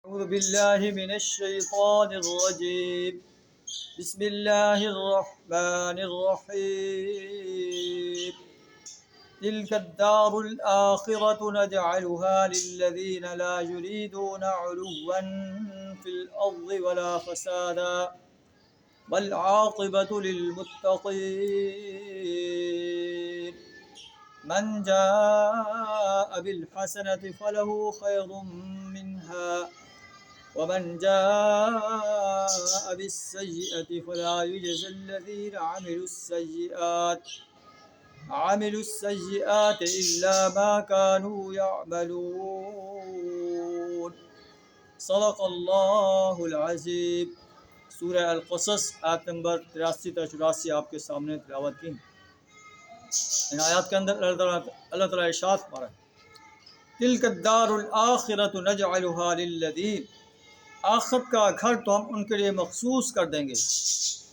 أعوذ بالله من الشيطان الرجيم. بسم الله الرحمن الرحيم. تلك الدار الآخرة نجعلها للذين لا يريدون علوا في الأرض ولا فسادا والعاقبة للمتقين. من جاء بالحسنة فله خير منها ومن جاء بالسيئة فلا يجزى الذين عملوا السيئات إلا ما كانوا يعملون. صدق اللہ العظیم. سورہ القصص آیت نمبر 83 تا 84 آپ کے سامنے تلاوت کی. ان آیات کے اندر اللہ تعالیٰ ارشاد فرمایا ہے تلک الدار الآخرۃ نجعلها للذین، آخرت کا گھر تو ہم ان کے لیے مخصوص کر دیں گے،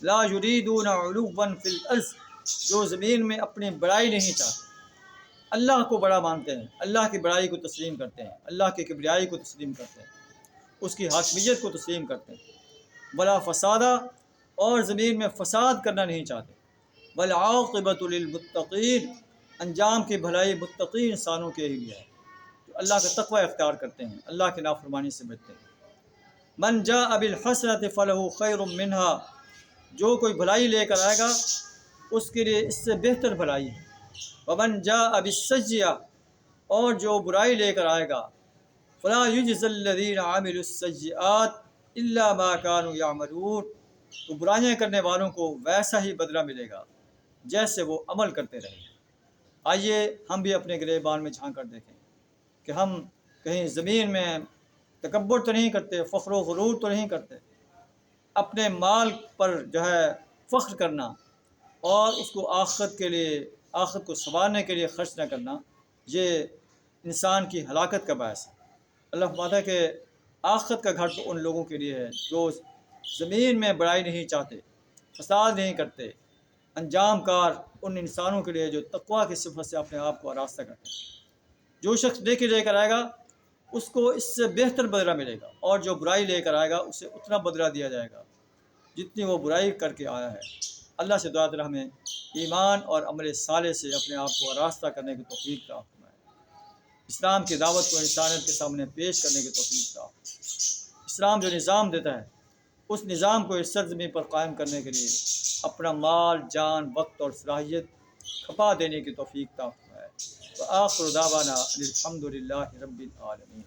لا یریدون علوا فی الارض، جو زمین میں اپنی بڑائی نہیں چاہتے، اللہ کو بڑا مانتے ہیں، اللہ کی بڑائی کو تسلیم کرتے ہیں، اللہ کی کبریائی کو تسلیم کرتے ہیں، اس کی حاکمیت کو تسلیم کرتے ہیں، ولا فسادہ، اور زمین میں فساد کرنا نہیں چاہتے، والعاقبۃ للمتقین، انجام کی بھلائی متقی انسانوں کے لیے ہے جو اللہ کا تقوی اختیار کرتے ہیں، اللہ کی نافرمانی سے بچتے ہیں. من جاء بالحسنۃ فلہ خیر منہا، جو کوئی بھلائی لے کر آئے گا اس کے لیے اس سے بہتر بھلائی ہے. ومن جاء بالسیئۃ، اور جو برائی لے کر آئے گا فلا یجزی الذین عملوا السیئات الا ما كانوا یعملون، تو برائیاں کرنے والوں کو ویسا ہی بدلہ ملے گا جیسے وہ عمل کرتے رہے. آئیے ہم بھی اپنے گریبان میں جھانک کر دیکھیں کہ ہم کہیں زمین میں تکبر تو نہیں کرتے، فخر و غرور تو نہیں کرتے، اپنے مال پر جو ہے فخر کرنا اور اس کو آخرت کے لیے، آخرت کو سنوارنے کے لیے خرچ نہ کرنا، یہ انسان کی ہلاکت کا باعث ہے. اللہ فرماتا ہے کہ آخرت کا گھر تو ان لوگوں کے لیے ہے جو زمین میں بڑائی نہیں چاہتے، فساد نہیں کرتے، انجام کار ان انسانوں کے لیے جو تقوی کی صفت سے اپنے آپ کو آراستہ کرتے ہیں. جو شخص نیکی لے کر آئے گا اس کو اس سے بہتر بدلہ ملے گا، اور جو برائی لے کر آئے گا اسے اتنا بدلہ دیا جائے گا جتنی وہ برائی کر کے آیا ہے. اللہ سے دعا ہے ہمیں ایمان اور عمل صالح سے اپنے آپ کو آراستہ کرنے کی توفیق عطا فرمائے، اسلام کی دعوت کو انسانیت کے سامنے پیش کرنے کی توفیق عطا فرمائے. اسلام جو نظام دیتا ہے اس نظام کو اس سرزمین پر قائم کرنے کے لیے اپنا مال، جان، وقت اور صلاحیت کھپا دینے کی توفیق عطا فرمائے. وآخر دعوانا الحمد للہ رب العالمین.